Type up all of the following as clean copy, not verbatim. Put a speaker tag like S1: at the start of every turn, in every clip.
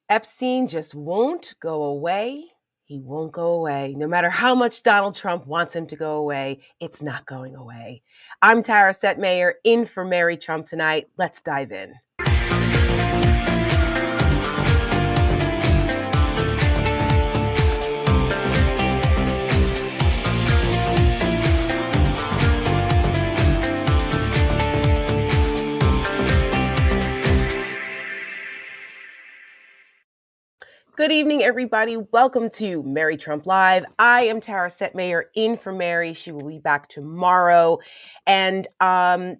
S1: Epstein just won't go away. He won't go away. No matter how much Donald Trump wants him to go away, it's not going away. I'm Tara Setmayer, in for Mary Trump tonight. Let's dive in. Good evening, everybody. Welcome to Mary Trump Live. I am Tara Setmayer, in for Mary. She will be back tomorrow. And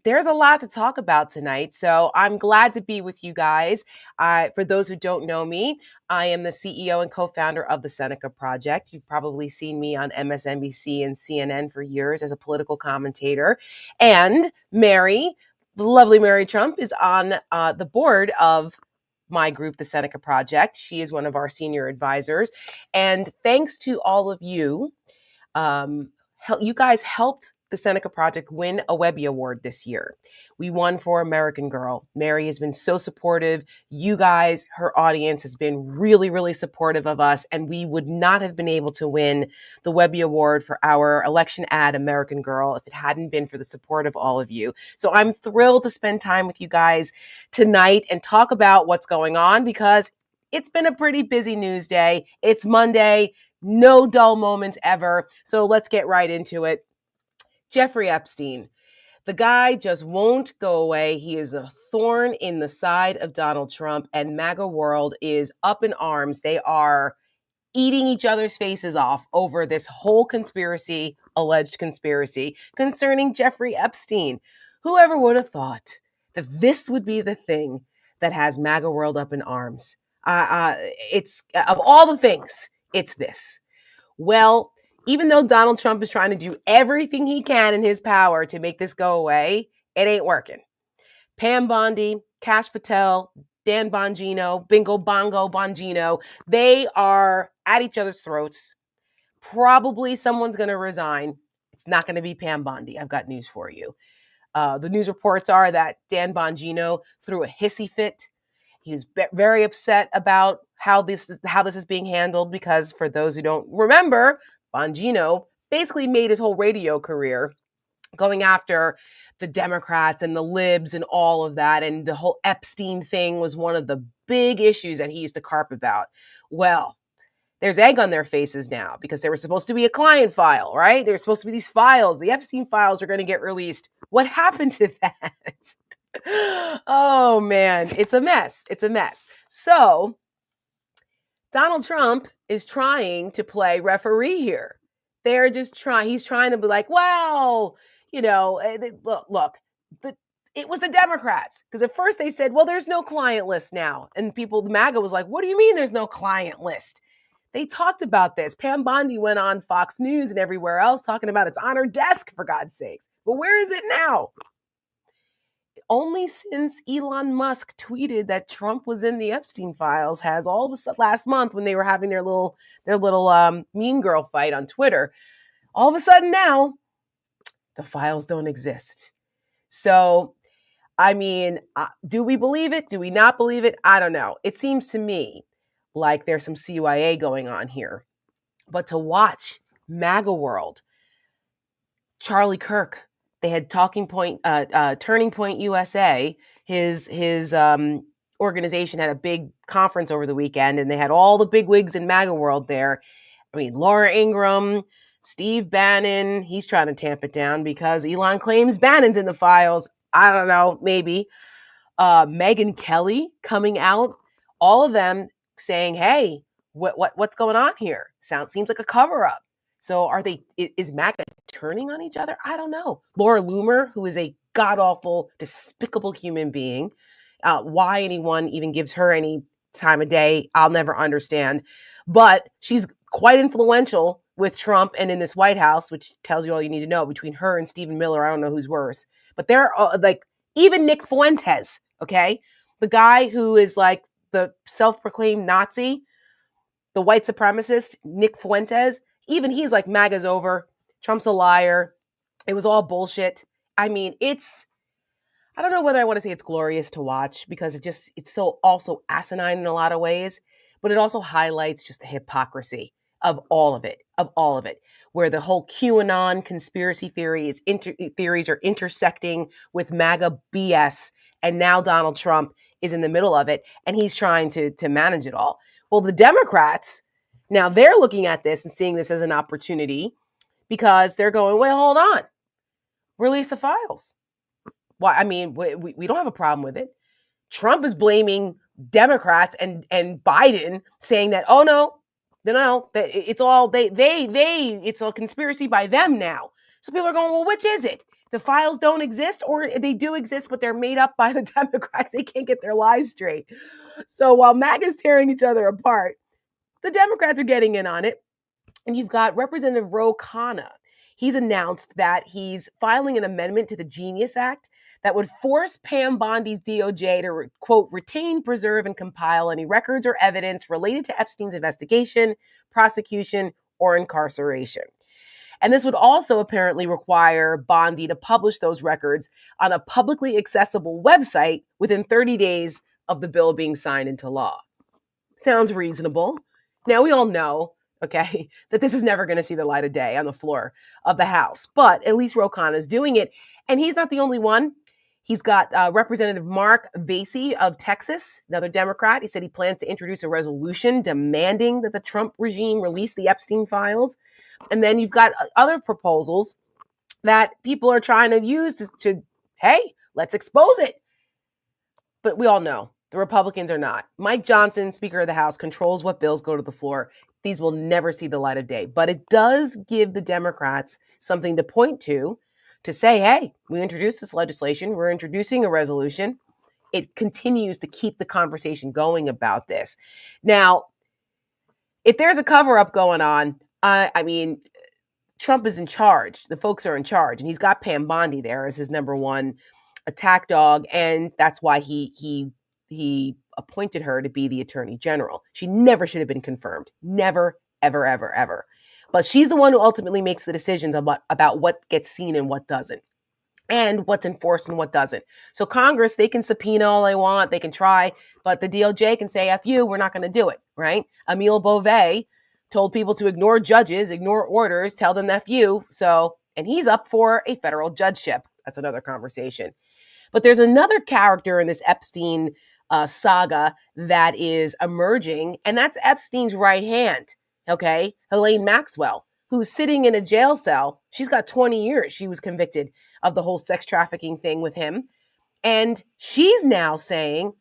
S1: there's a lot to talk about tonight. So I'm glad to be with you guys. For those who don't know me, I am the CEO and co-founder of the Seneca Project. You've probably seen me on MSNBC and CNN for years as a political commentator. And Mary, the lovely Mary Trump, is on the board of my group, the Seneca Project. She is one of our senior advisors. And thanks to all of you, you guys helped the Seneca Project win a Webby Award this year. We won for American Girl. Mary has been so supportive. You guys, her audience, has been really, really supportive of us. And we would not have been able to win the Webby Award for our election ad, American Girl, if it hadn't been for the support of all of you. So I'm thrilled to spend time with you guys tonight and talk about what's going on, because it's been a pretty busy news day. It's Monday. No dull moments ever. So let's get right into it. Jeffrey Epstein. The guy just won't go away. He is a thorn in the side of Donald Trump, and MAGA world is up in arms. They are eating each other's faces off over this whole conspiracy, alleged conspiracy, concerning Jeffrey Epstein. Whoever would have thought that this would be the thing that has MAGA world up in arms? It's, of all the things, it's this. Well, even though Donald Trump is trying to do everything he can in his power to make this go away, it ain't working. Pam Bondi, Kash Patel, Dan Bongino, Bingo Bongo Bongino, they are at each other's throats. Probably someone's going to resign. It's not going to be Pam Bondi. I've got news for you. The news reports are that Dan Bongino threw a hissy fit. He's very upset about how this is being handled, because for those who don't remember, Bongino basically made his whole radio career going after the Democrats and the libs and all of that. And the whole Epstein thing was one of the big issues that he used to carp about. Well, there's egg on their faces now, because there was supposed to be a client file, right? There's supposed to be these files. The Epstein files are going to get released. What happened to that? Oh, man, it's a mess. It's a mess. So Donald Trump is trying to play referee here. They're just trying. He's trying to be like, well, look, it was the Democrats. Because at first they said, well, there's no client list now. And the MAGA was like, what do you mean there's no client list? They talked about this. Pam Bondi went on Fox News and everywhere else talking about it's on her desk, for God's sakes. But where is it now? Only since Elon Musk tweeted that Trump was in the Epstein files has all of a sudden, last month when they were having their little mean girl fight on Twitter, all of a sudden now the files don't exist. So, I mean, do we believe it? Do we not believe it? I don't know. It seems to me like there's some CYA going on here. But to watch MAGA world, Charlie Kirk, they had Turning Point USA. His organization had a big conference over the weekend, and they had all the big wigs in MAGA world there. I mean, Laura Ingraham, Steve Bannon, he's trying to tamp it down because Elon claims Bannon's in the files. I don't know, maybe. Megyn Kelly coming out, all of them saying, hey, what's going on here? Seems like a cover-up. So is MAGA turning on each other? I don't know. Laura Loomer, who is a god-awful, despicable human being, why anyone even gives her any time of day, I'll never understand. But she's quite influential with Trump and in this White House, which tells you all you need to know. Between her and Stephen Miller, I don't know who's worse. But they're even Nick Fuentes, okay? The guy who is like the self-proclaimed Nazi, the white supremacist, Nick Fuentes, even he's like, MAGA's over. Trump's a liar. It was all bullshit. I mean, I don't know whether I want to say it's glorious to watch because it's so also asinine in a lot of ways, but it also highlights just the hypocrisy of all of it, where the whole QAnon conspiracy theories are intersecting with MAGA BS, and now Donald Trump is in the middle of it, and he's trying to manage it all. Well, the Democrats now they're looking at this and seeing this as an opportunity because they're going, wait, hold on, release the files. Why? I mean, we don't have a problem with it. Trump is blaming Democrats and Biden, saying that, oh no, that it's all it's a conspiracy by them now. So people are going, well, which is it? The files don't exist, or they do exist, but they're made up by the Democrats. They can't get their lies straight. So while MAGA is tearing each other apart, the Democrats are getting in on it. And you've got Representative Ro Khanna. He's announced that he's filing an amendment to the Genius Act that would force Pam Bondi's DOJ to, quote, retain, preserve, and compile any records or evidence related to Epstein's investigation, prosecution, or incarceration. And this would also apparently require Bondi to publish those records on a publicly accessible website within 30 days of the bill being signed into law. Sounds reasonable. Now, we all know, okay, that this is never going to see the light of day on the floor of the House, but at least Ro Khanna is doing it. And he's not the only one. He's got Representative Mark Vasey of Texas, another Democrat. He said he plans to introduce a resolution demanding that the Trump regime release the Epstein files. And then you've got other proposals that people are trying to use to hey, let's expose it. But we all know the Republicans are not. Mike Johnson, Speaker of the House, controls what bills go to the floor. These will never see the light of day. But it does give the Democrats something to point to say, hey, we introduced this legislation. We're introducing a resolution. It continues to keep the conversation going about this. Now, if there's a cover-up going on, I mean, Trump is in charge. The folks are in charge. And he's got Pam Bondi there as his number one attack dog. And that's why he appointed her to be the attorney general. She never should have been confirmed. Never, ever, ever, ever. But she's the one who ultimately makes the decisions about what gets seen and what doesn't, and what's enforced and what doesn't. So Congress, they can subpoena all they want, they can try, but the DOJ can say, F you, we're not going to do it, right? Emile Beauvais told people to ignore judges, ignore orders, tell them F you. So, and he's up for a federal judgeship. That's another conversation. But there's another character in this Epstein saga that is emerging, and that's Epstein's right hand, okay? Ghislaine Maxwell, who's sitting in a jail cell. She's got 20 years. She was convicted of the whole sex trafficking thing with him. And she's now saying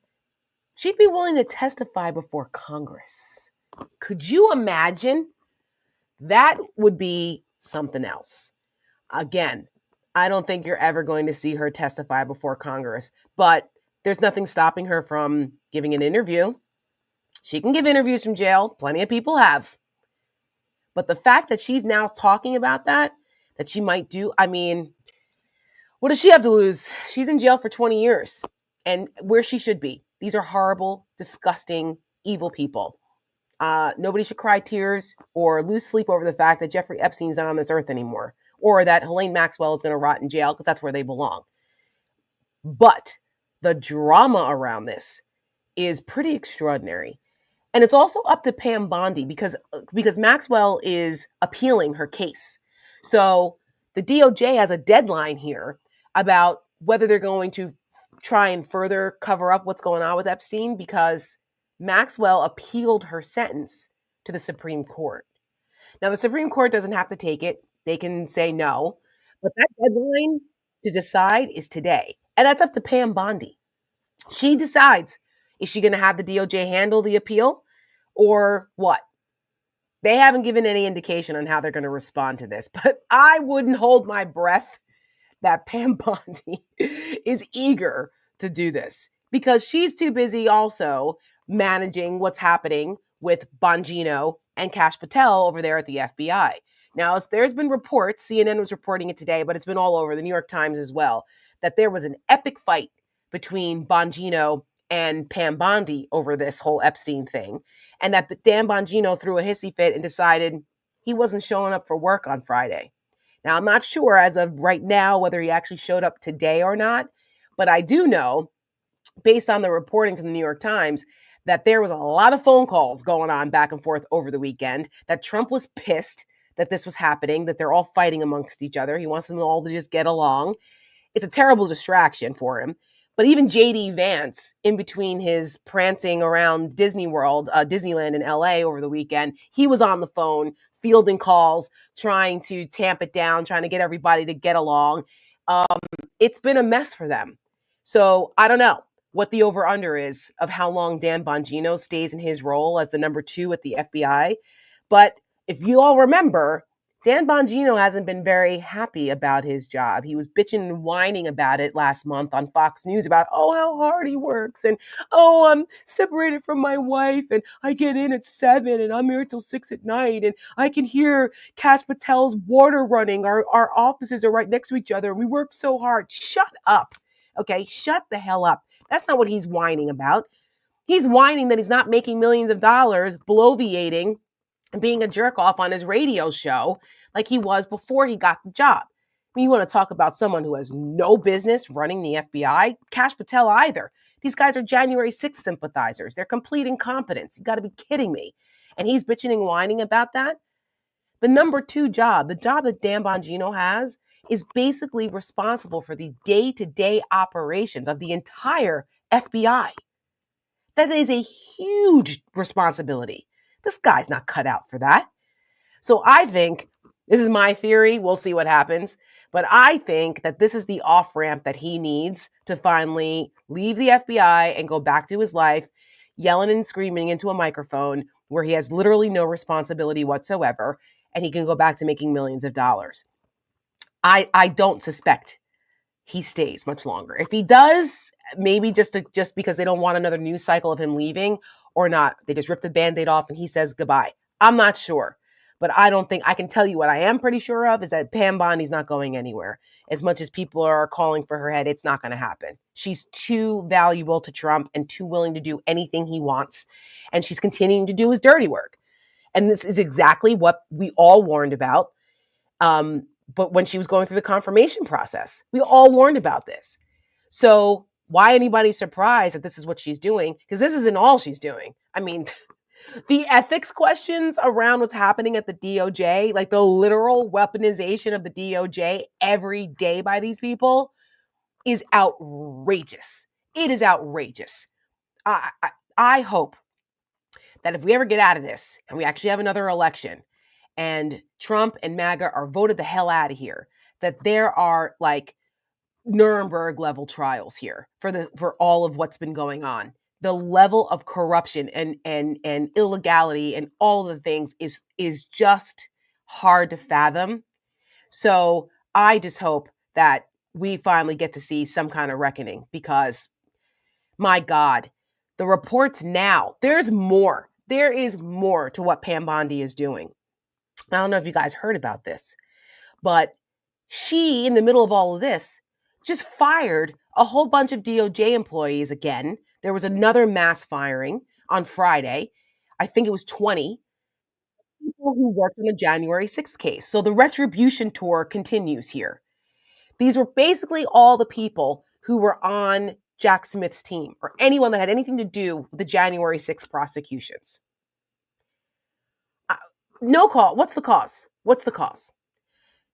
S1: she'd be willing to testify before Congress. Could you imagine? That would be something else. Again, I don't think you're ever going to see her testify before Congress, but there's nothing stopping her from giving an interview. She can give interviews from jail. Plenty of people have. But the fact that she's now talking about that she might do, I mean, what does she have to lose? She's in jail for 20 years and where she should be. These are horrible, disgusting, evil people. Nobody should cry tears or lose sleep over the fact that Jeffrey Epstein's not on this earth anymore, or that Ghislaine Maxwell is going to rot in jail, because that's where they belong. But the drama around this is pretty extraordinary. And it's also up to Pam Bondi because Maxwell is appealing her case. So the DOJ has a deadline here about whether they're going to try and further cover up what's going on with Epstein, because Maxwell appealed her sentence to the Supreme Court. Now, the Supreme Court doesn't have to take it. They can say no. But that deadline to decide is today. And that's up to Pam Bondi. She decides, is she going to have the DOJ handle the appeal or what? They haven't given any indication on how they're going to respond to this. But I wouldn't hold my breath that Pam Bondi is eager to do this, because she's too busy also managing what's happening with Bongino and Kash Patel over there at the FBI. Now, there's been reports, CNN was reporting it today, but it's been all over, the New York Times as well, that there was an epic fight between Bongino and Pam Bondi over this whole Epstein thing, and that Dan Bongino threw a hissy fit and decided he wasn't showing up for work on Friday. Now, I'm not sure as of right now whether he actually showed up today or not, But I do know, based on the reporting from the New York Times, that there was a lot of phone calls going on back and forth over the weekend, that Trump was pissed that this was happening, that they're all fighting amongst each other. He wants them all to just get along. It's a terrible distraction for him. But even J.D. Vance, in between his prancing around Disney World, Disneyland in L.A. over the weekend, he was on the phone fielding calls, trying to tamp it down, trying to get everybody to get along. It's been a mess for them. So I don't know what the over-under is of how long Dan Bongino stays in his role as the number 2 at the FBI. But if you all remember, Dan Bongino hasn't been very happy about his job. He was bitching and whining about it last month on Fox News about, how hard he works. And, I'm separated from my wife and I get in at 7 and I'm here till 6 at night. And I can hear Kash Patel's water running. Our offices are right next to each other. And we work so hard. Shut up. Okay, shut the hell up. That's not what he's whining about. He's whining that he's not making millions of dollars bloviating and being a jerk off on his radio show like he was before he got the job. I mean, you want to talk about someone who has no business running the FBI? Kash Patel either. These guys are January 6th sympathizers. They're complete incompetence. You got to be kidding me. And he's bitching and whining about that. The number 2 job, the job that Dan Bongino has, is basically responsible for the day-to-day operations of the entire FBI. That is a huge responsibility. This guy's not cut out for that. So I think, this is my theory, we'll see what happens, but I think that this is the off-ramp that he needs to finally leave the FBI and go back to his life, yelling and screaming into a microphone where he has literally no responsibility whatsoever, and he can go back to making millions of dollars. I don't suspect he stays much longer. If he does, maybe just because they don't want another news cycle of him leaving, or not, they just rip the Band-Aid off and he says goodbye. I'm not sure, but I don't think, I can tell you what I am pretty sure of is that Pam Bondi's not going anywhere. As much as people are calling for her head, it's not going to happen. She's too valuable to Trump and too willing to do anything he wants. And she's continuing to do his dirty work. And this is exactly what we all warned about. But when she was going through the confirmation process, we all warned about this. So why anybody surprised that this is what she's doing? Because this isn't all she's doing. I mean, the ethics questions around what's happening at the DOJ, like the literal weaponization of the DOJ every day by these people, is outrageous. It is outrageous. I hope that if we ever get out of this and we actually have another election and Trump and MAGA are voted the hell out of here, that there are like Nuremberg level trials here for all of what's been going on. The level of corruption and illegality and all the things is just hard to fathom. So I just hope that we finally get to see some kind of reckoning, because my God, the reports now, there is more to what Pam Bondi is doing. I don't know if you guys heard about this, but she, in the middle of all of this, just fired a whole bunch of DOJ employees again. There was another mass firing on Friday. I think it was 20 people who worked on the January 6th case. So the retribution tour continues here. These were basically all the people who were on Jack Smith's team or anyone that had anything to do with the January 6th prosecutions. No call. What's the cause?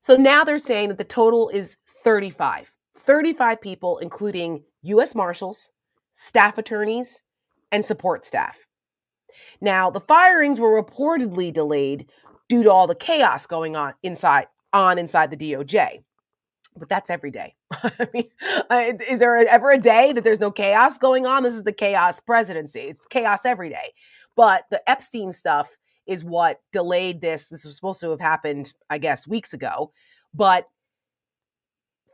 S1: So now they're saying that the total is 35. 35 people, including U.S. Marshals, staff attorneys, and support staff. Now, the firings were reportedly delayed due to all the chaos going on inside the DOJ. But that's every day. I mean, is there ever a day that there's no chaos going on? This is the chaos presidency. It's chaos every day. But the Epstein stuff is what delayed this. This was supposed to have happened, I guess, weeks ago. But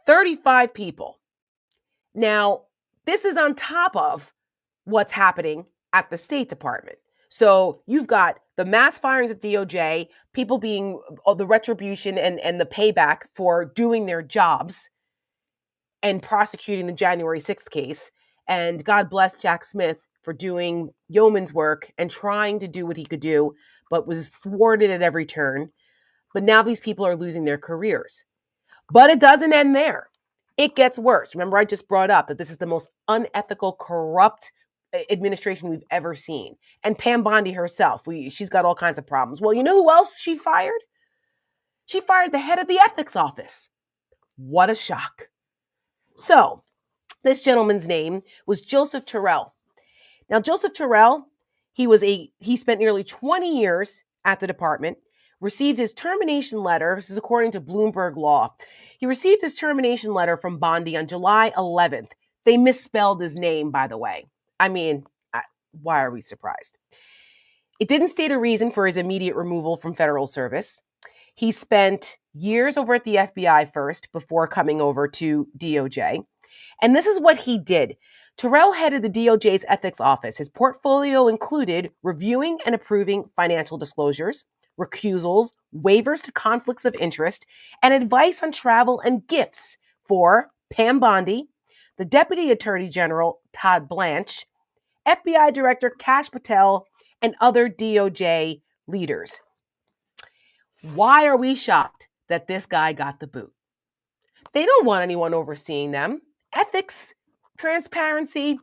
S1: 35 people. Now, this is on top of what's happening at the State Department. So you've got the mass firings at DOJ, people being the retribution and the payback for doing their jobs and prosecuting the January 6th case. And God bless Jack Smith for doing yeoman's work and trying to do what he could do, but was thwarted at every turn. But now these people are losing their careers. But it doesn't end there. It gets worse. Remember, I just brought up that this is the most unethical, corrupt administration we've ever seen. And Pam Bondi herself, she's got all kinds of problems. Well, you know who else she fired? She fired the head of the ethics office. What a shock. So, this gentleman's name was Joseph Terrell. Now, Joseph Terrell, he spent nearly 20 years at the department, received his termination letter. This is according to Bloomberg Law. He received his termination letter from Bondi on July 11th. They misspelled his name, by the way. I mean, why are we surprised? It didn't state a reason for his immediate removal from federal service. He spent years over at the FBI first before coming over to DOJ. And this is what he did. Terrell headed the DOJ's ethics office. His portfolio included reviewing and approving financial disclosures, recusals, waivers to conflicts of interest, and advice on travel and gifts for Pam Bondi, the Deputy Attorney General Todd Blanche, FBI Director Kash Patel, and other DOJ leaders. Why are we shocked that this guy got the boot? They don't want anyone overseeing them. Ethics, transparency,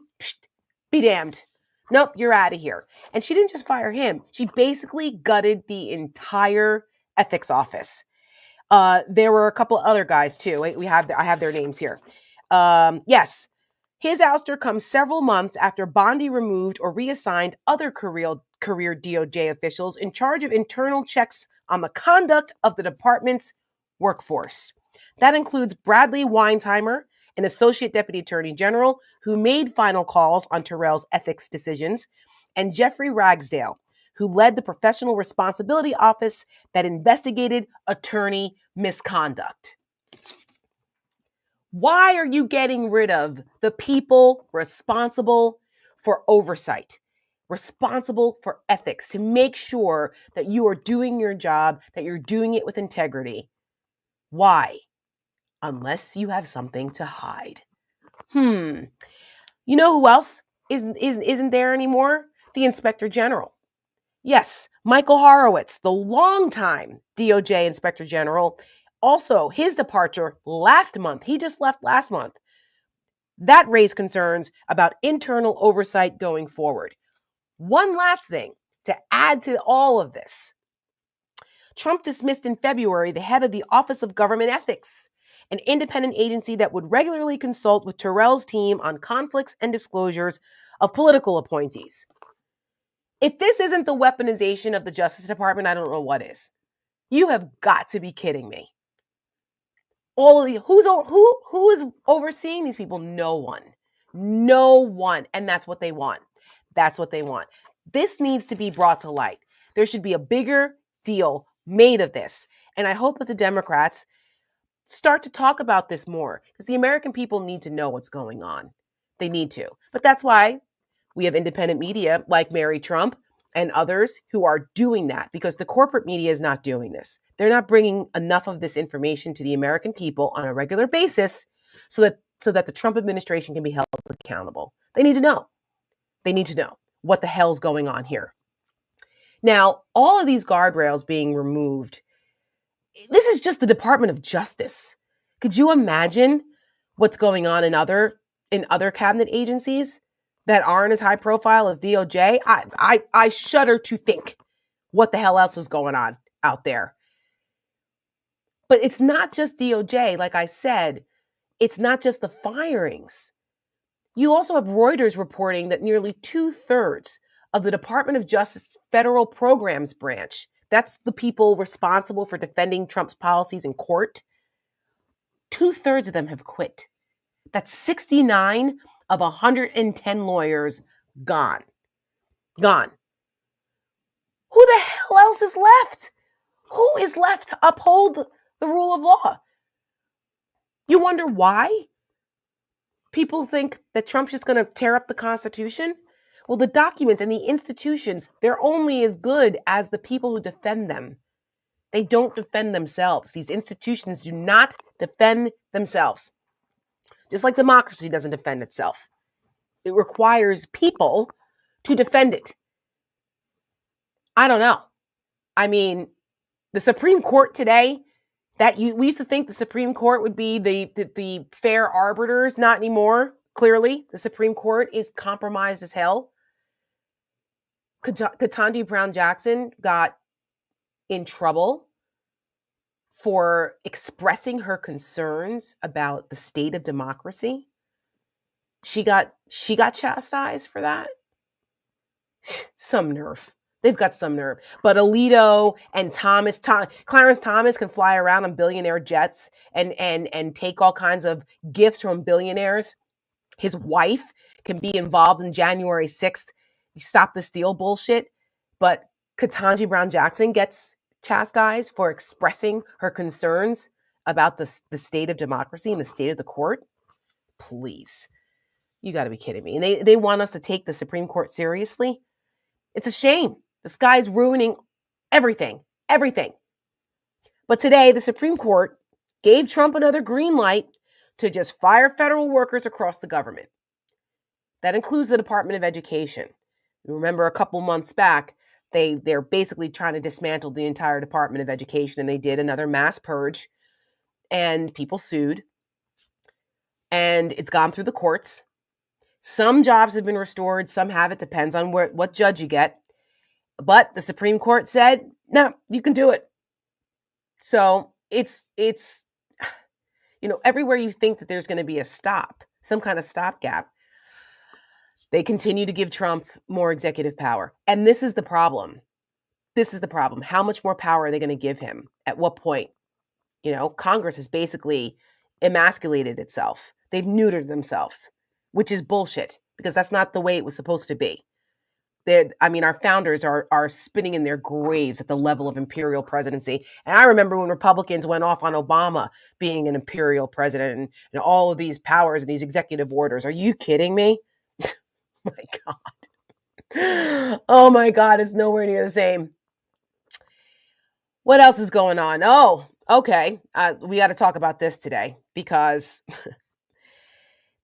S1: be damned. Nope, you're out of here. And she didn't just fire him. She basically gutted the entire ethics office. There were a couple other guys too. I have their names here. Yes, his ouster comes several months after Bondi removed or reassigned other career DOJ officials in charge of internal checks on the conduct of the department's workforce. That includes Bradley Weinheimer, an associate deputy attorney general who made final calls on Terrell's ethics decisions, and Jeffrey Ragsdale, who led the professional responsibility office that investigated attorney misconduct. Why are you getting rid of the people responsible for oversight, responsible for ethics, to make sure that you are doing your job, that you're doing it with integrity? Why? Unless you have something to hide. You know who else isn't there anymore? The Inspector General. Yes, Michael Horowitz, the longtime DOJ Inspector General. Also, his departure last month, he just left last month. That raised concerns about internal oversight going forward. One last thing to add to all of this. Trump dismissed in February the head of the Office of Government Ethics, an independent agency that would regularly consult with Terrell's team on conflicts and disclosures of political appointees. If this isn't the weaponization of the Justice Department, I don't know what is. You have got to be kidding me. All of you, who is overseeing these people? No one. No one. And that's what they want. That's what they want. This needs to be brought to light. There should be a bigger deal made of this. And I hope that the Democrats start to talk about this more, because the American people need to know what's going on. They need to. But that's why we have independent media like Mary Trump and others who are doing that, because the corporate media is not doing this. They're not bringing enough of this information to the American people on a regular basis so that the Trump administration can be held accountable. They need to know. They need to know what the hell's going on here. Now, all of these guardrails being removed, this is just the Department of Justice. Could you imagine what's going on in other cabinet agencies that aren't as high profile as DOJ? I shudder to think what the hell else is going on out there. But it's not just DOJ, like I said. It's not just the firings. You also have Reuters reporting that nearly 2/3 of the Department of Justice Federal Programs Branch, that's the people responsible for defending Trump's policies in court, 2/3 of them have quit. That's 69 of 110 lawyers gone. Gone. Who the hell else is left? Who is left to uphold the rule of law? You wonder why people think that Trump's just going to tear up the Constitution? Well, the documents and the institutions, they're only as good as the people who defend them. They don't defend themselves. These institutions do not defend themselves. Just like democracy doesn't defend itself. It requires people to defend it. I don't know. I mean, the Supreme Court today, we used to think the Supreme Court would be the fair arbiters. Not anymore. Clearly, the Supreme Court is compromised as hell. Ketanji Brown Jackson got in trouble for expressing her concerns about the state of democracy. She got chastised for that. Some nerve. They've got some nerve. But Alito and Clarence Thomas can fly around on billionaire jets and take all kinds of gifts from billionaires. His wife can be involved in January 6th. Stop the steal bullshit. But Ketanji Brown Jackson gets chastised for expressing her concerns about the state of democracy and the state of the court. Please. You got to be kidding me. And they want us to take the Supreme Court seriously. It's a shame. This guy's ruining everything. But today, the Supreme Court gave Trump another green light to just fire federal workers across the government. That includes the Department of Education. You remember a couple months back, they're basically trying to dismantle the entire Department of Education, and they did another mass purge, and people sued. And it's gone through the courts. Some jobs have been restored, some haven't. Depends on what judge you get. But the Supreme Court said, no, you can do it. So it's everywhere you think that there's going to be a stop, some kind of stopgap, they continue to give Trump more executive power. And this is the problem. How much more power are they going to give him? At what point? Congress has basically emasculated itself. They've neutered themselves, which is bullshit, because that's not the way it was supposed to be. Our founders are spinning in their graves at the level of imperial presidency. And I remember when Republicans went off on Obama being an imperial president and all of these powers and these executive orders. Are you kidding me? My God. Oh my God, it's nowhere near the same. What else is going on? Oh, okay. We got to talk about this today because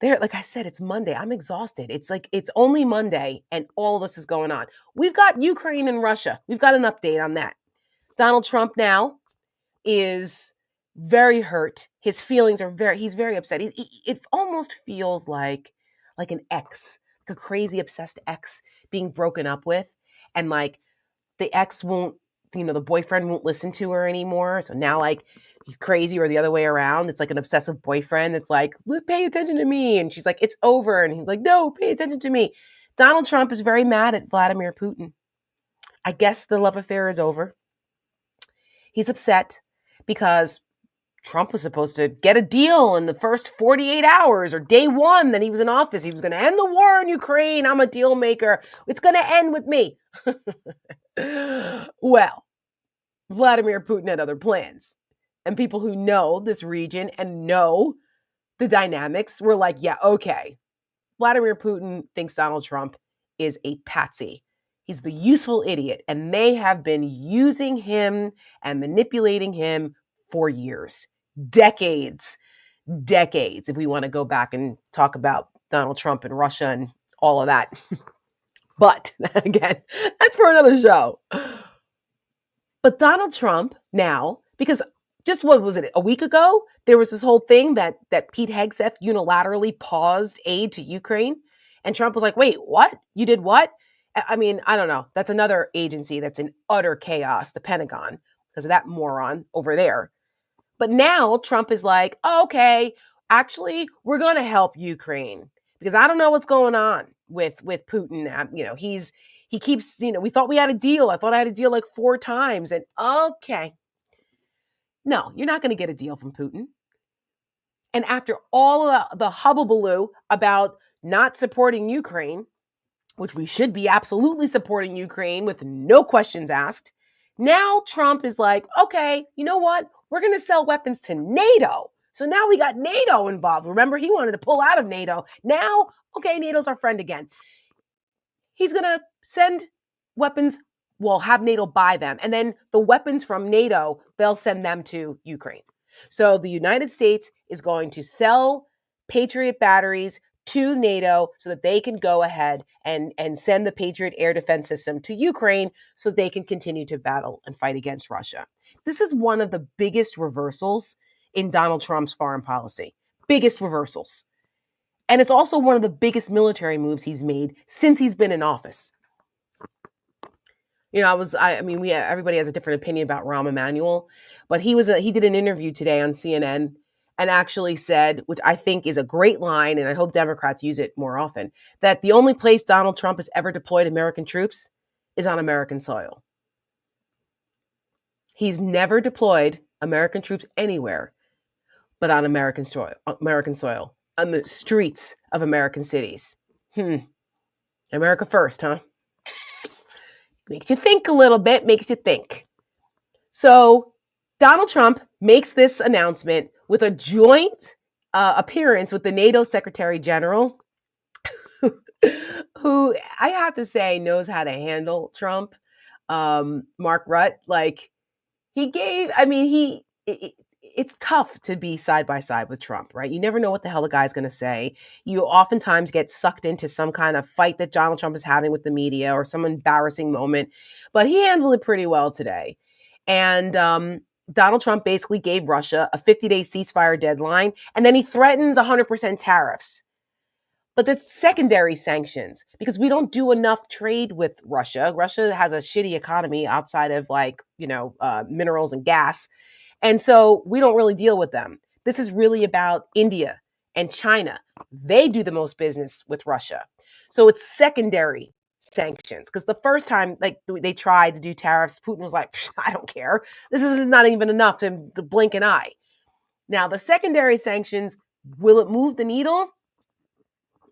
S1: like I said, it's Monday. I'm exhausted. It's only Monday and all of this is going on. We've got Ukraine and Russia. We've got an update on that. Donald Trump now is very hurt. His feelings he's very upset. It almost feels like an ex, like a crazy obsessed ex being broken up with. And like the ex won't, the boyfriend won't listen to her anymore. So now he's crazy, or the other way around. It's like an obsessive boyfriend that's like, look, pay attention to me. And she's like, it's over. And he's like, no, pay attention to me. Donald Trump is very mad at Vladimir Putin. I guess the love affair is over. He's upset because Trump was supposed to get a deal in the first 48 hours or day one that he was in office. He was going to end the war in Ukraine. I'm a deal maker. It's going to end with me. Well, Vladimir Putin had other plans. And people who know this region and know the dynamics were like, yeah, okay. Vladimir Putin thinks Donald Trump is a patsy. He's the useful idiot. And they have been using him and manipulating him for years, decades, if we want to go back and talk about Donald Trump and Russia and all of that. But again, that's for another show. But Donald Trump now, because just what was it, a week ago, there was this whole thing that Pete Hegseth unilaterally paused aid to Ukraine. And Trump was like, wait, what? You did what? I don't know. That's another agency that's in utter chaos, the Pentagon, because of that moron over there. But now Trump is like, oh, okay, actually, we're going to help Ukraine because I don't know what's going on with Putin. He keeps, we thought we had a deal. I thought I had a deal like 4 times. And okay. No, you're not going to get a deal from Putin. And after all the hubbubaloo about not supporting Ukraine, which we should be absolutely supporting Ukraine with no questions asked, now Trump is like, okay, you know what? We're going to sell weapons to NATO. So now we got NATO involved. Remember, he wanted to pull out of NATO. Now, okay, NATO's our friend again. He's going to send weapons, have NATO buy them. And then the weapons from NATO, they'll send them to Ukraine. So the United States is going to sell Patriot batteries to NATO so that they can go ahead and send the Patriot air defense system to Ukraine so they can continue to battle and fight against Russia. This is one of the biggest reversals in Donald Trump's foreign policy. Biggest reversals. And it's also one of the biggest military moves he's made since he's been in office. You know, everybody has a different opinion about Rahm Emanuel, but he did an interview today on CNN and actually said, which I think is a great line, and I hope Democrats use it more often, that the only place Donald Trump has ever deployed American troops is on American soil. He's never deployed American troops anywhere but on American soil, on the streets of American cities. America first, huh? Makes you think a little bit, makes you think. So Donald Trump makes this announcement with a joint appearance with the NATO Secretary General, who I have to say knows how to handle Trump, Mark Rutte. Like it's tough to be side by side with Trump, right? You never know what the hell the guy's going to say. You oftentimes get sucked into some kind of fight that Donald Trump is having with the media or some embarrassing moment, but he handled it pretty well today. And Donald Trump basically gave Russia a 50-day ceasefire deadline, and then he threatens 100% tariffs. But that's secondary sanctions because we don't do enough trade with Russia. Russia has a shitty economy outside of minerals and gas. And so we don't really deal with them. This is really about India and China. They do the most business with Russia. So it's secondary sanctions. Because the first time they tried to do tariffs, Putin was like, I don't care. This is not even enough to blink an eye. Now, the secondary sanctions, will it move the needle?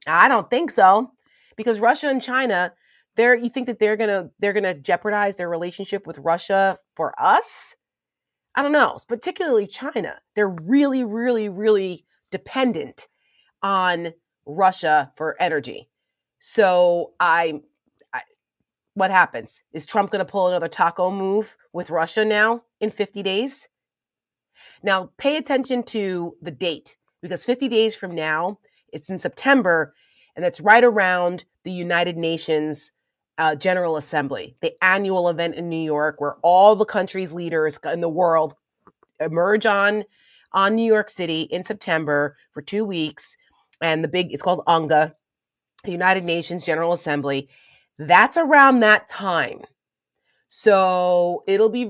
S1: I don't think so. Because Russia and China, you think that they're gonna jeopardize their relationship with Russia for us? I don't know, particularly China. They're really, really, really dependent on Russia for energy. So what happens? Is Trump going to pull another taco move with Russia now in 50 days? Now, pay attention to the date because 50 days from now, it's in September, and that's right around the United Nations General Assembly, the annual event in New York where all the countries' leaders in the world emerge on New York City in September for 2 weeks. And it's called UNGA, the United Nations General Assembly. That's around that time. So I'll be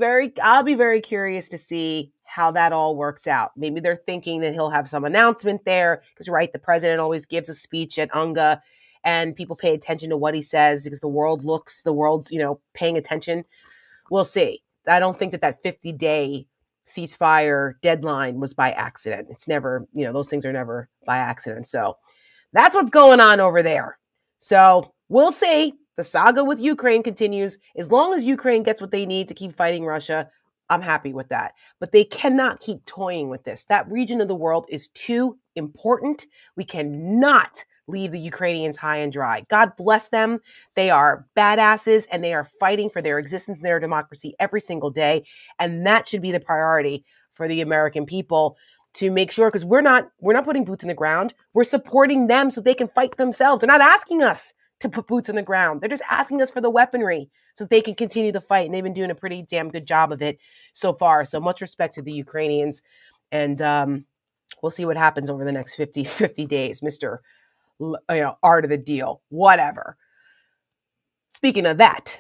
S1: very curious to see how that all works out. Maybe they're thinking that he'll have some announcement there because, right, the president always gives a speech at UNGA and people pay attention to what he says because the world's, paying attention. We'll see. I don't think that 50-day ceasefire deadline was by accident. It's never, those things are never by accident. So that's what's going on over there. So we'll see. The saga with Ukraine continues. As long as Ukraine gets what they need to keep fighting Russia, I'm happy with that. But they cannot keep toying with this. That region of the world is too important. We cannot leave the Ukrainians high and dry. God bless them. They are badasses and they are fighting for their existence and their democracy every single day. And that should be the priority for the American people to make sure, because we're not putting boots in the ground. We're supporting them so they can fight themselves. They're not asking us to put boots on the ground. They're just asking us for the weaponry so they can continue the fight. And they've been doing a pretty damn good job of it so far. So much respect to the Ukrainians. And we'll see what happens over the next 50 days, Mr. Art of the deal, whatever. Speaking of that,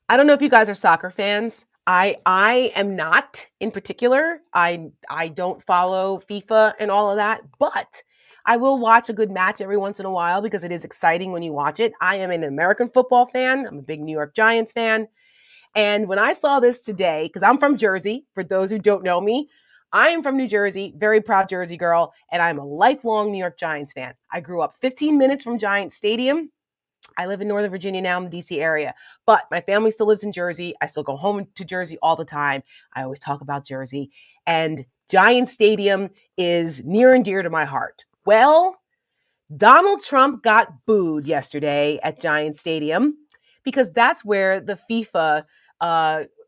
S1: I don't know if you guys are soccer fans. I am not in particular. I don't follow FIFA and all of that, but I will watch a good match every once in a while because it is exciting when you watch it. I am an American football fan. I'm a big New York Giants fan. And when I saw this today, because I'm from Jersey, for those who don't know me, I am from New Jersey, very proud Jersey girl, and I'm a lifelong New York Giants fan. I grew up 15 minutes from Giant Stadium. I live in Northern Virginia now in the DC area, but my family still lives in Jersey. I still go home to Jersey all the time. I always talk about Jersey, and Giant Stadium is near and dear to my heart. Well, Donald Trump got booed yesterday at Giant Stadium because that's where the FIFA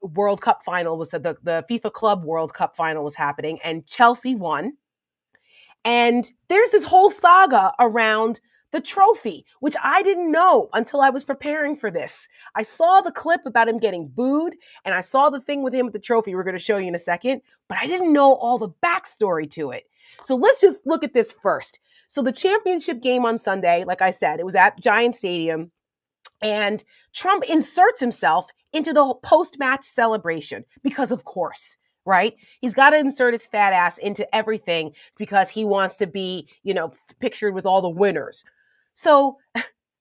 S1: World Cup final was, the FIFA Club World Cup final was happening, and Chelsea won. And there's this whole saga around the trophy, which I didn't know until I was preparing for this. I saw the clip about him getting booed, and I saw the thing with him with the trophy we're going to show you in a second, but I didn't know all the backstory to it. So let's just look at this first. So the championship game on Sunday, like I said, it was at Giant Stadium, and Trump inserts himself into the post-match celebration because, of course, right? He's got to insert his fat ass into everything because he wants to be, pictured with all the winners. So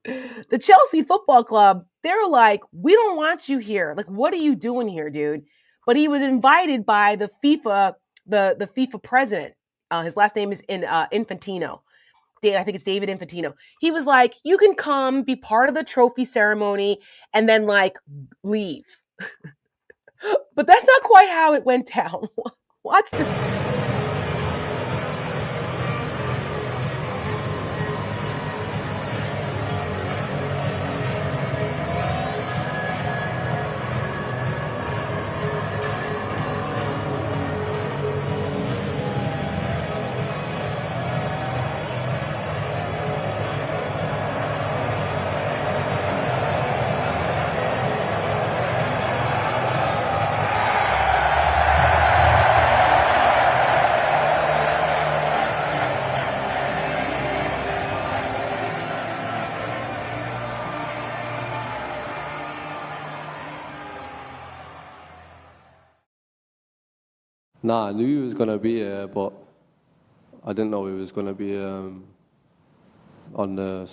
S1: the Chelsea Football Club, they're like, we don't want you here. Like, what are you doing here, dude? But he was invited by the FIFA, the FIFA president. His last name is Infantino. I think it's David Infantino. He was like, you can come, be part of the trophy ceremony, and then leave. But that's not quite how it went down. Watch this.
S2: Nah, I knew he was gonna be here, but I didn't know he was gonna be on the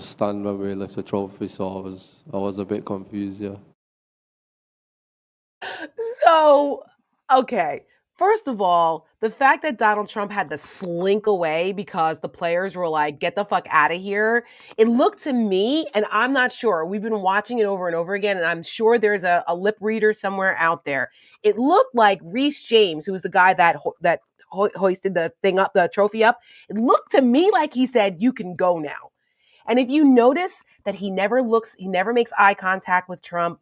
S2: stand when we left the trophy. So I was a bit confused. Yeah.
S1: So, okay. First of all, the fact that Donald Trump had to slink away because the players were like, get the fuck out of here. It looked to me, and I'm not sure, we've been watching it over and over again, and I'm sure there's a lip reader somewhere out there. It looked like Reese James, who was the guy that hoisted the thing up, the trophy up. It looked to me like he said, you can go now. And if you notice that he never makes eye contact with Trump.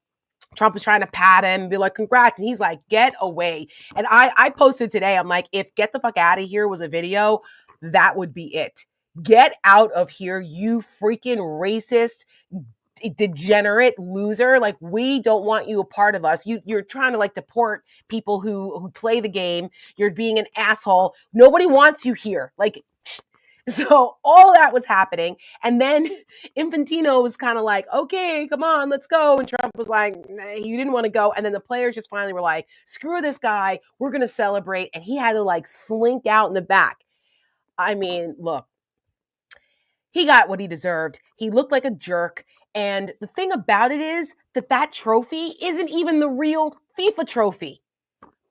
S1: Trump was trying to pat him and be like, congrats. And he's like, get away. And I posted today, I'm like, if get the fuck out of here was a video, that would be it. Get out of here, you freaking racist, degenerate loser. Like, we don't want you a part of us. You're trying to deport people who play the game. You're being an asshole. Nobody wants you here. So all that was happening. And then Infantino was kind of like, okay, come on, let's go. And Trump was like, nah, you didn't want to go. And then the players just finally were like, screw this guy. We're going to celebrate. And he had to slink out in the back. I mean, look, he got what he deserved. He looked like a jerk. And the thing about it is that trophy isn't even the real FIFA trophy.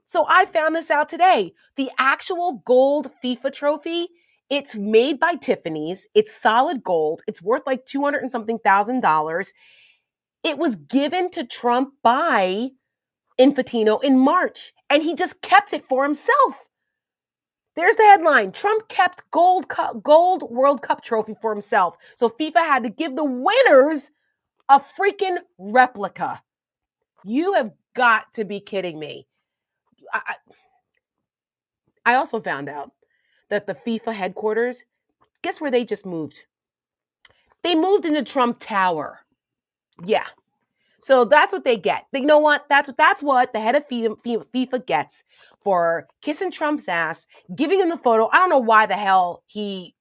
S1: So I found this out today. The actual gold FIFA trophy, it's made by Tiffany's. It's solid gold. It's worth like 200 and something $1,000. It was given to Trump by Infantino in March, and he just kept it for himself. There's the headline. Trump kept gold World Cup trophy for himself. So FIFA had to give the winners a freaking replica. You have got to be kidding me. I also found out that the FIFA headquarters, guess where they just moved? They moved into Trump Tower. Yeah. So that's what they get. You know what? That's what the head of FIFA gets for kissing Trump's ass, giving him the photo. I don't know why the hell he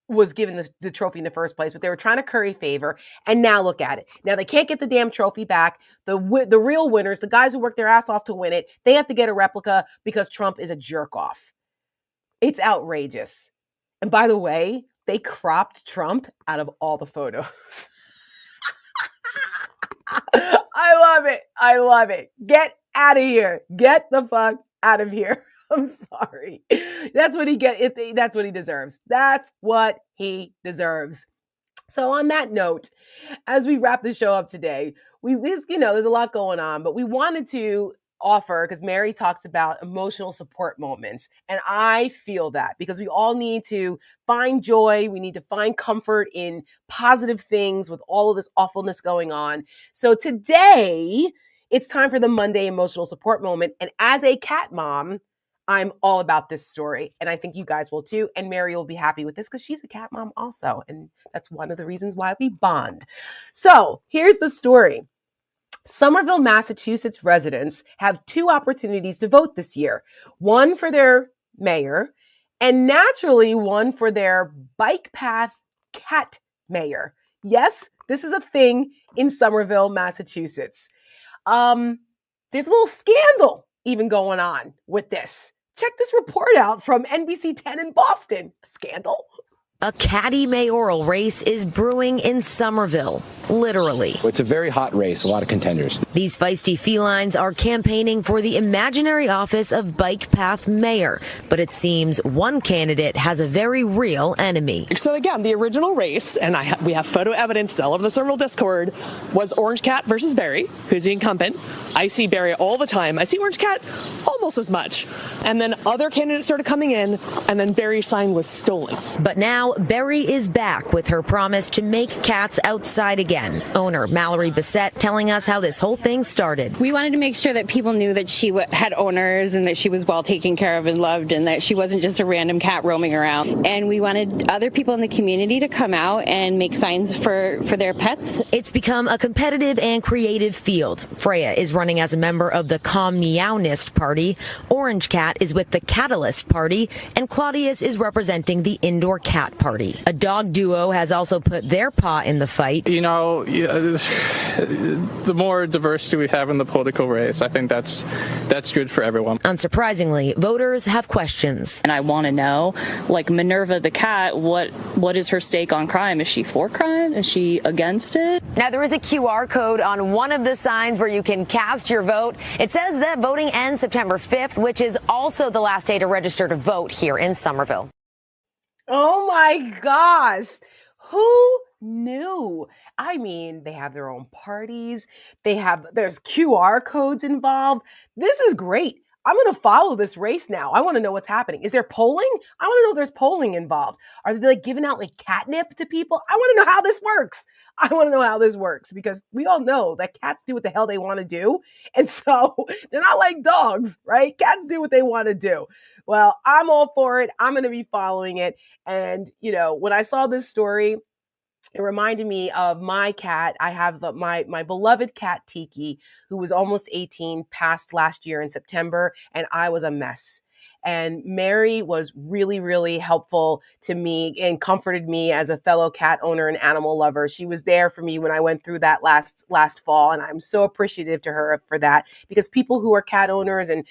S1: was given the trophy in the first place, but they were trying to curry favor. And now look at it. Now they can't get the damn trophy back. The real winners, the guys who worked their ass off to win it, they have to get a replica because Trump is a jerk off. It's outrageous. And by the way, they cropped Trump out of all the photos. I love it. I love it. Get out of here. Get the fuck out of here. I'm sorry. That's what he that's what he deserves. That's what he deserves. So on that note, as we wrap the show up today, there's a lot going on, but we wanted to offer, because Mary talks about emotional support moments. And I feel that because we all need to find joy. We need to find comfort in positive things with all of this awfulness going on. So today, it's time for the Monday emotional support moment. And as a cat mom, I'm all about this story, and I think you guys will too. And Mary will be happy with this because she's a cat mom also, and that's one of the reasons why we bond. So here's the story. Somerville, Massachusetts residents have two opportunities to vote this year, one for their mayor and naturally one for their bike path cat mayor. Yes, this is a thing in Somerville, Massachusetts. There's a little scandal even going on with this. Check this report out from NBC 10 in Boston. Scandal.
S3: A catty mayoral race is brewing in Somerville, literally.
S4: It's a very hot race, a lot of contenders.
S3: These feisty felines are campaigning for the imaginary office of Bike Path Mayor, but it seems one candidate has a very real enemy.
S5: So again, the original race, and we have photo evidence all over the Somerville Discord, was Orange Cat versus Barry, who's the incumbent. I see Barry all the time. I see Orange Cat almost as much. And then other candidates started coming in, and then Barry's sign was stolen.
S3: But now Berry is back with her promise to make cats outside again. Owner Mallory Bissett telling us how this whole thing started.
S6: We wanted to make sure that people knew that she had owners and that she was well taken care of and loved and that she wasn't just a random cat roaming around. And we wanted other people in the community to come out and make signs for their pets.
S3: It's become a competitive and creative field. Freya is running as a member of the Calm Meownist Party. Orange Cat is with the Catalyst Party. And Claudius is representing the Indoor Cat Party. A dog duo has also put their paw in the fight.
S7: You know, the more diversity we have in the political race, I think that's good for everyone.
S3: Unsurprisingly, voters have questions.
S8: And I want to know, like Minerva the cat, what is her stake on crime? Is she for crime? Is she against it?
S3: Now, there is a QR code on one of the signs where you can cast your vote. It says that voting ends September 5th, which is also the last day to register to vote here in Somerville.
S1: Oh my gosh. Who knew? I mean, they have their own parties. There's QR codes involved. This is great. I'm going to follow this race now. I want to know what's happening. Is there polling? I want to know if there's polling involved. Are they like giving out like catnip to people? I want to know how this works. I want to know how this works because we all know that cats do what the hell they want to do. And so they're not like dogs, right? Cats do what they want to do. Well, I'm all for it. I'm going to be following it. And, when I saw this story, it reminded me of my cat. I have my beloved cat, Tiki, who was almost 18, passed last year in September, and I was a mess. And Mary was really, really helpful to me and comforted me as a fellow cat owner and animal lover. She was there for me when I went through that last fall, and I'm so appreciative to her for that because people who are cat owners and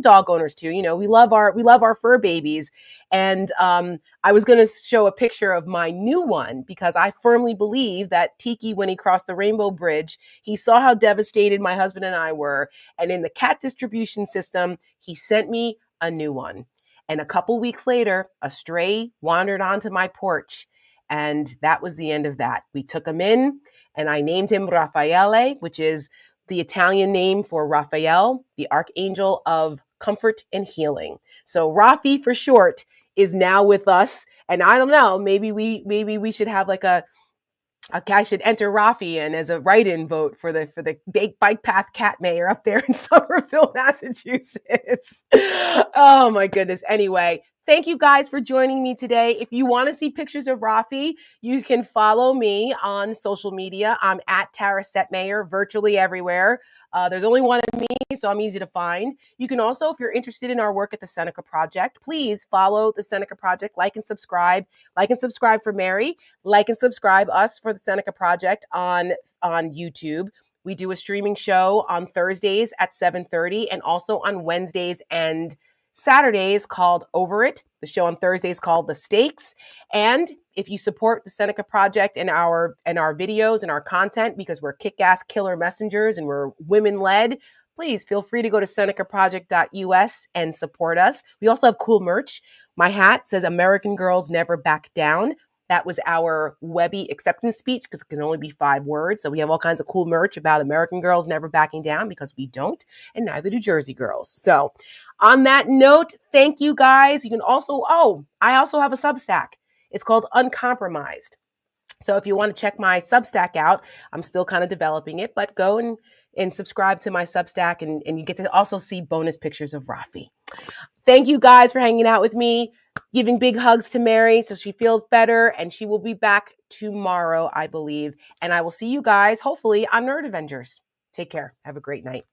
S1: dog owners too, we love our fur babies. And I was going to show a picture of my new one because I firmly believe that Tiki, when he crossed the Rainbow Bridge, he saw how devastated my husband and I were. And in the cat distribution system, he sent me a new one. And a couple weeks later, a stray wandered onto my porch. And that was the end of that. We took him in and I named him Raffaele, which is the Italian name for Raphael, the archangel of comfort and healing. So Rafi for short is now with us. And I don't know, maybe we should have like I should enter Rafi in as a write-in vote for the bike path cat mayor up there in Somerville, Massachusetts. Oh my goodness. Anyway, thank you guys for joining me today. If you want to see pictures of Rafi, you can follow me on social media. I'm at Tara Setmayer, virtually everywhere. There's only one of me, so I'm easy to find. You can also, if you're interested in our work at the Seneca Project, please follow the Seneca Project, like and subscribe for Mary, like and subscribe us for the Seneca Project on YouTube. We do a streaming show on Thursdays at 7:30 and also on Wednesdays and Saturdays called Over It. The show on Thursdays called The Stakes. And if you support the Seneca Project and our videos and our content, because we're kick-ass killer messengers and we're women-led, please feel free to go to senecaproject.us and support us. We also have cool merch. My hat says American Girls Never Back Down. That was our Webby acceptance speech because it can only be 5 words. So we have all kinds of cool merch about American Girls Never Backing Down because we don't, and neither do Jersey girls. So on that note, thank you guys. You can also, I also have a Substack. It's called Uncompromised. So if you want to check my Substack out, I'm still kind of developing it, but go and and subscribe to my Substack, and you get to also see bonus pictures of Rafi. Thank you guys for hanging out with me, giving big hugs to Mary so she feels better, and she will be back tomorrow, I believe. And I will see you guys, hopefully, on Nerd Avengers. Take care. Have a great night.